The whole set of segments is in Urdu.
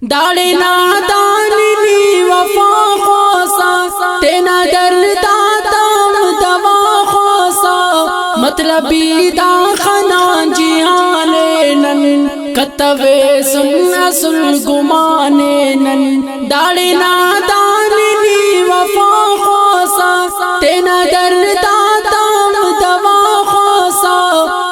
داڑے نادان نی وفا خواسا تینا دردا تام دوا خواسا مطلبی دا خنا جیانے نن کتوے سن اصل گمانے نن داڑے نادان نی وفا خواسا تینا دردا تام دوا خواسا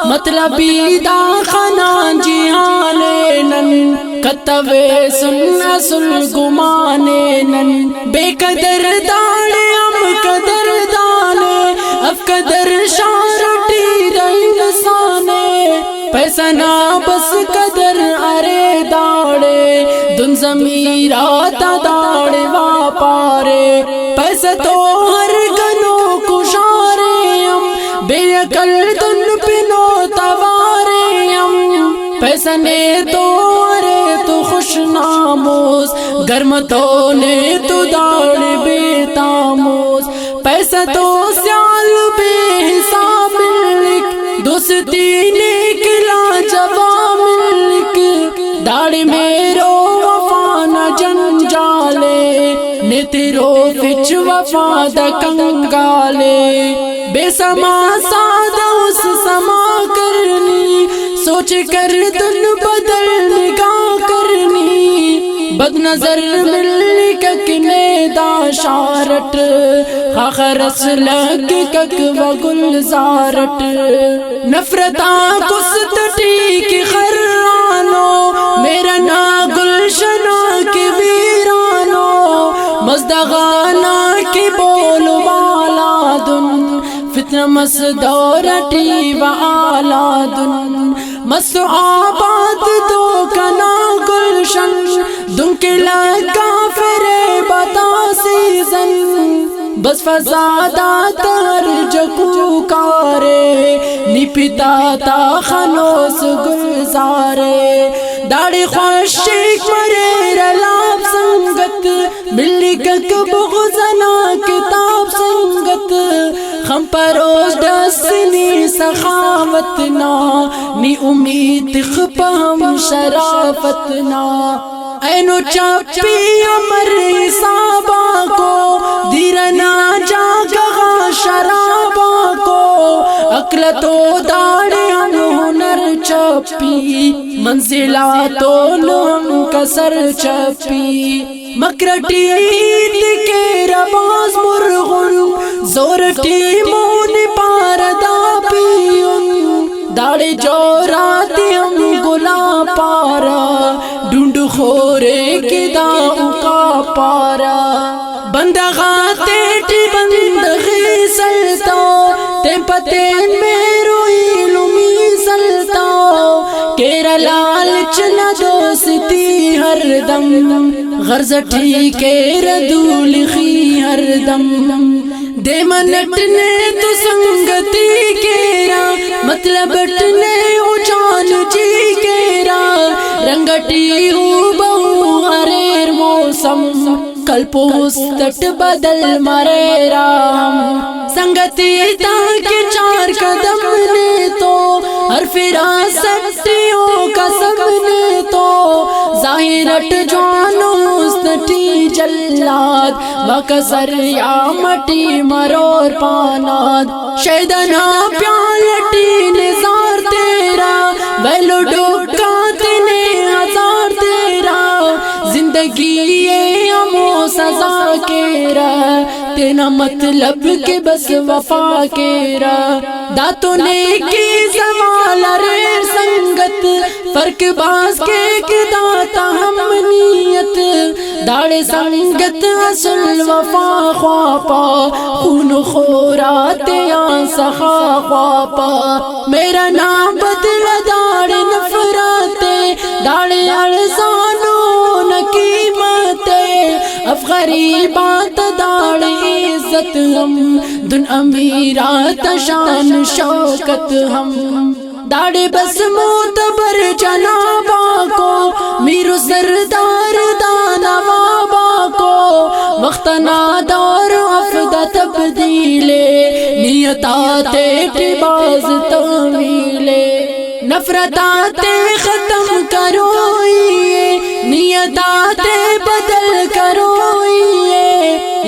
مطلبی دا خنا جیانے نن کتوے سن اصل گمانے نن بے قدر داڑے ام قدر دانے اف قدر شارٹی دنسانے پیسہ نا بس قدر ارے داڑے دن زمیراتا داڑے واپارے پیسہ تو ہر گنو کشارے ام بے عقل دن پنو توارے ام پیسہ نے تو تو خوش ناموس گرم تو نے تو داڑ بے تاموس پیسہ تو سیال بے حساب ملک دوستی نکلا جواب ملک داڑ میرو وفا نہ جنجالے نے تیرو فچ وفا دا کنگالے بے سما سادہ اس سما کرنی سوچ کر دن بدل نگاہ کرنی بد نظر ملک کنے دا شارٹ خاخرس لگ کک و گلزارٹ نفرتا کستٹی کی خرانو میرا نا گلشنا کی ویرانو مزدغانا کی بول والا دن فتنہ مسدورٹی و آلا دن مسو آباد دو کنا گلشن دن کے لگا فرے بتا سیزن بس فزادہ تر جکو کارے نی پتا تا خنوس گلزارے داڑی خوشک مرے رلاب سنگت ملی کک بغزنا کتاب سنگت خم پروز دسنی سخاوتنا نی امید خپہم شرافتنا اینو چپی امر حسابا کو دیرنا جاگا شرابا کو اکلتو داڑے ہم ہنر چپی منزلاتو نم کسر چپی مکرٹی کے رباز مرغن زورٹی مون پاردا پیون داڑے جو راتی ہم گلا پارا ڈھونڈ خورے کے داؤں کا پارا بندغا تیٹی بندغی سلتا تے پتین میں روئی لمی سلتا کیرا لالچ نہ دوستی ہر دم غرض ٹھیکے ردولخی ہر دم دے منٹنے تو سنگتی کیرا مطلب اٹنے او جان جی کیرا رنگٹی ہو بہو ہریر موسم کل پوستٹ بدل مرے رام سنگتی تاکہ چار قدم نے تو ہر فراستیوں کا سب نے تو ظاہرٹ جوانو استٹی جلاد وکسر یا مٹی مرور پاناد شیدنا پیالٹی نظار تیرا ویلو ڈوکا تینے ہزار تیرا زندگی یہ امو سزا کیرا تینا مطلب کے بس وفا کیرا داتوں نے کی زوال ریر سنگت فرق باز کے داتا ہم نیت داڑے سنگت اصل وفا خواپا خون خورات یا سخا خواپا میرا نام بدل داڑے نفراتے داڑے ارزانو نقیمتے اف غریبات داڑے عزت ہم دن امیرات شان شوکت ہم داڑے بس معتبر جنابا کو میرو سردار دانا بابا کو وقت نادار افدہ تبدیلے نیتاتے باز تعمیلے نفرتاتے ختم کرو نیتاتے بدل کرو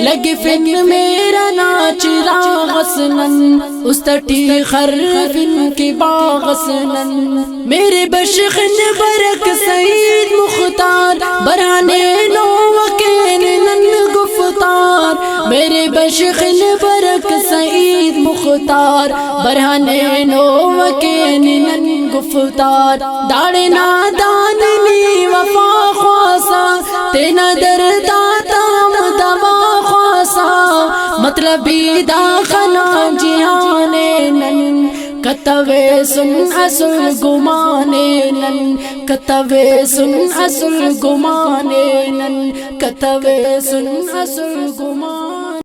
لگ فن میرا ناچ راغسنن استٹی خرفن کی باغسنن میرے بشخن برک سعید مختار برانے نو وکین نن گفتار میرے بشخن برک سعید مختار برانے نو وکین نن گفتار داڑے نادان نی وفا خواسا تینا درداتا دوا خواسا مطلبی داخنا جہانے نن کتوے سن اصل گمانے نن کتوے سن اصل گمانے نن کتوے سن اصل گمانے